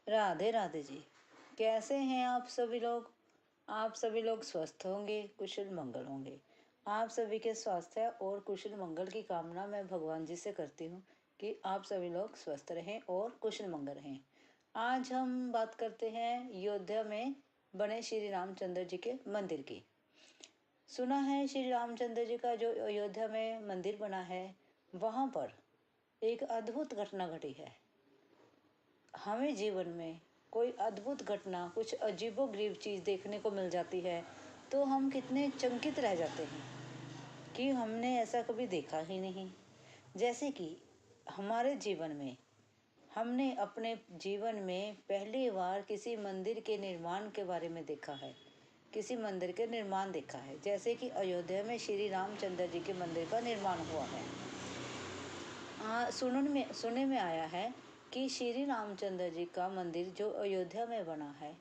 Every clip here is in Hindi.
राधे राधे जी। कैसे हैं आप सभी लोग? आप सभी लोग स्वस्थ होंगे, कुशल मंगल होंगे। आप सभी के स्वास्थ्य और कुशल मंगल की कामना मैं भगवान जी से करती हूँ कि आप सभी लोग स्वस्थ रहें और कुशल मंगल रहें। आज हम बात करते हैं अयोध्या में बने श्री रामचंद्र जी के मंदिर की। सुना है श्री रामचंद्र जी का जो अयोध्या में मंदिर बना है, वहाँ पर एक अद्भुत घटना घटी है। हमें जीवन में कोई अद्भुत घटना, कुछ अजीबोगरीब चीज़ देखने को मिल जाती है तो हम कितने चंकित रह जाते हैं कि हमने ऐसा कभी देखा ही नहीं। जैसे कि हमारे जीवन में हमने अपने जीवन में पहली बार किसी मंदिर के निर्माण के बारे में देखा है, किसी मंदिर के निर्माण देखा है। जैसे कि अयोध्या में श्री रामचंद्र जी के मंदिर का निर्माण हुआ है। सुनने में आया है कि श्री रामचंद्र जी का मंदिर जो अयोध्या में बना है,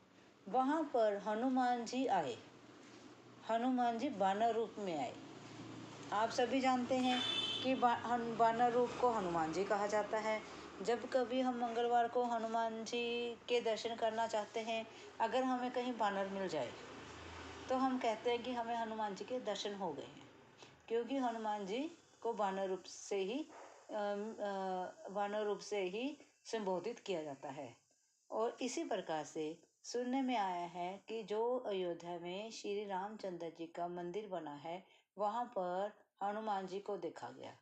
वहाँ पर हनुमान जी आए। हनुमान जी बानर रूप में आए। आप सभी जानते हैं कि बानर रूप को हनुमान जी कहा जाता है। जब कभी हम मंगलवार को हनुमान जी के दर्शन करना चाहते हैं, अगर हमें कहीं बानर मिल जाए तो हम कहते हैं कि हमें हनुमान जी के दर्शन हो गए हैं, क्योंकि हनुमान जी को वानर रूप से ही संबोधित किया जाता है। और इसी प्रकार से सुनने में आया है कि जो अयोध्या में श्री रामचंद्र जी का मंदिर बना है, वहाँ पर हनुमान जी को देखा गया।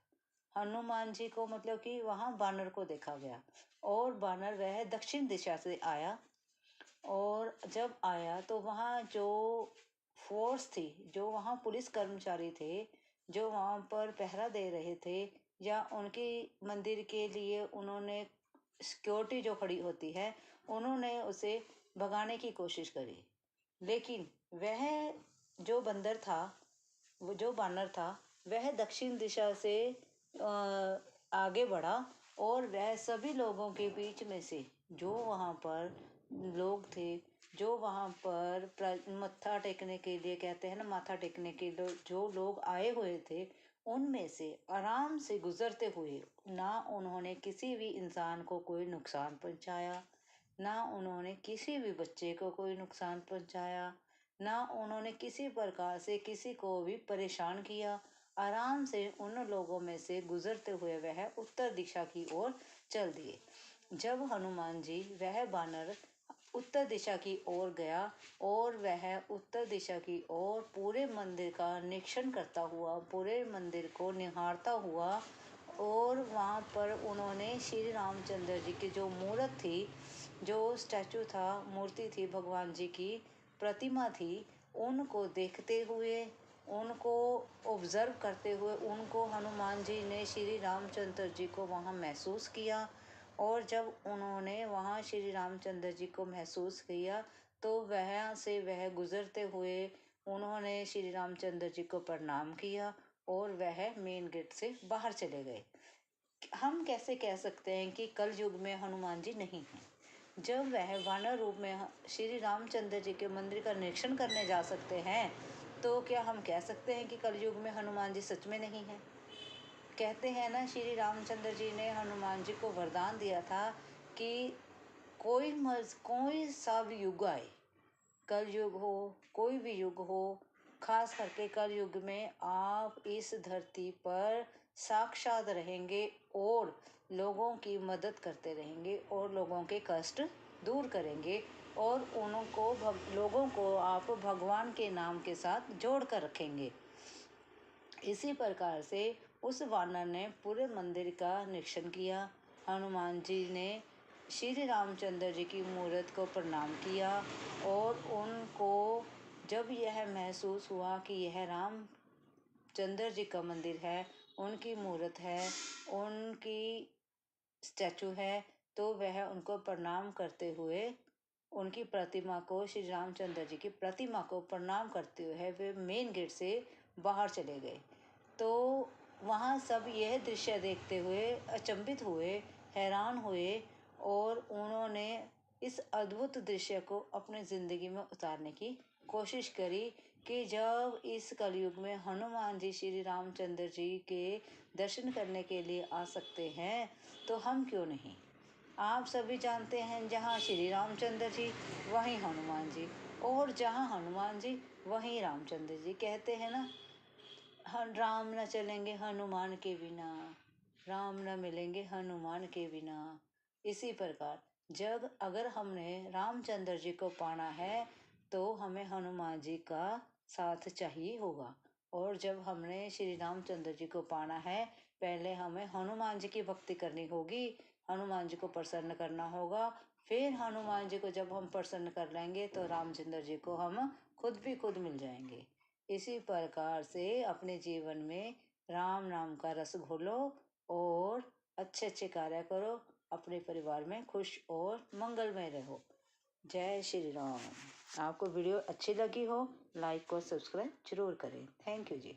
हनुमान जी को मतलब कि वहाँ बानर को देखा गया, और बानर वह दक्षिण दिशा से आया। और जब आया तो वहाँ जो फोर्स थी, जो वहाँ पुलिस कर्मचारी थे, जो वहाँ पर पहरा दे रहे थे, या उनके मंदिर के लिए उन्होंने सिक्योरिटी जो खड़ी होती है, उन्होंने उसे भगाने की कोशिश करी। लेकिन वह जो बंदर था, वो जो बानर था, वह दक्षिण दिशा से आगे बढ़ा, और वह सभी लोगों के बीच में से जो वहाँ पर लोग थे, जो वहाँ पर मत्था टेकने के लिए, कहते हैं ना, माथा टेकने के लिए जो लोग आए हुए थे, उनमें से आराम से गुजरते हुए, ना उन्होंने किसी भी इंसान को कोई नुकसान पहुंचाया, ना उन्होंने किसी भी बच्चे को कोई नुकसान पहुंचाया, ना उन्होंने किसी प्रकार से किसी को भी परेशान किया। आराम से उन लोगों में से गुजरते हुए वह उत्तर दिशा की ओर चल दिए। जब हनुमान जी, वह बानर उत्तर दिशा की ओर गया, और वह उत्तर दिशा की ओर पूरे मंदिर का निरीक्षण करता हुआ, पूरे मंदिर को निहारता हुआ, और वहाँ पर उन्होंने श्री रामचंद्र जी की जो मूर्त थी, जो स्टैचू था, मूर्ति थी, भगवान जी की प्रतिमा थी, उनको देखते हुए, उनको ऑब्जर्व करते हुए, उनको हनुमान जी ने श्री रामचंद्र जी को वहाँ महसूस किया। और जब उन्होंने वहाँ श्री रामचंद्र जी को महसूस किया तो वह से वह गुजरते हुए उन्होंने श्री रामचंद्र जी को प्रणाम किया, और वह मेन गेट से बाहर चले गए। हम कैसे कह सकते हैं कि कल युग में हनुमान जी नहीं हैं? जब वह वानर रूप में श्री रामचंद्र जी के मंदिर का निरीक्षण करने जा सकते हैं, तो क्या हम कह सकते हैं कि कलयुग में हनुमान जी सच में नहीं है? कहते हैं ना, श्री रामचंद्र जी ने हनुमान जी को वरदान दिया था कि कोई सा भी युग आए, कल युग हो, कोई भी युग हो, खास करके कल युग में आप इस धरती पर साक्षात रहेंगे, और लोगों की मदद करते रहेंगे, और लोगों के कष्ट दूर करेंगे, और लोगों को आप भगवान के नाम के साथ जोड़ कर रखेंगे। इसी प्रकार से उस वानर ने पूरे मंदिर का निरीक्षण किया। हनुमान जी ने श्री रामचंद्र जी की मूर्त को प्रणाम किया, और उनको जब यह महसूस हुआ कि यह रामचंद्र जी का मंदिर है, उनकी मूर्त है, उनकी स्टैचू है, तो वह उनको प्रणाम करते हुए, उनकी प्रतिमा को, श्री रामचंद्र जी की प्रतिमा को प्रणाम करते हुए वे मेन गेट से बाहर चले गए। तो वहाँ सब यह दृश्य देखते हुए अचंभित हुए, हैरान हुए, और उन्होंने इस अद्भुत दृश्य को अपनी ज़िंदगी में उतारने की कोशिश करी कि जब इस कलयुग में हनुमान जी श्री रामचंद्र जी के दर्शन करने के लिए आ सकते हैं, तो हम क्यों नहीं? आप सभी जानते हैं जहाँ श्री रामचंद्र जी वहीं हनुमान जी, और जहाँ हनुमान जी वहीं रामचंद्र जी। कहते हैं ना, राम न चलेंगे हनुमान के बिना, राम न मिलेंगे हनुमान के बिना। इसी प्रकार जब अगर हमने रामचंद्र जी को पाना है तो हमें हनुमान जी का साथ चाहिए होगा। और जब हमने श्री रामचंद्र जी को पाना है, पहले हमें हनुमान जी की भक्ति करनी होगी, हनुमान जी को प्रसन्न करना होगा। फिर हनुमान जी को जब हम प्रसन्न कर लेंगे तो रामचंद्र जी को हम खुद भी खुद मिल जाएंगे। इसी प्रकार से अपने जीवन में राम नाम का रस घोलो और अच्छे अच्छे कार्य करो, अपने परिवार में खुश और मंगलमय रहो। जय श्री राम। आपको वीडियो अच्छी लगी हो, लाइक और सब्सक्राइब जरूर करें। Thank you ji.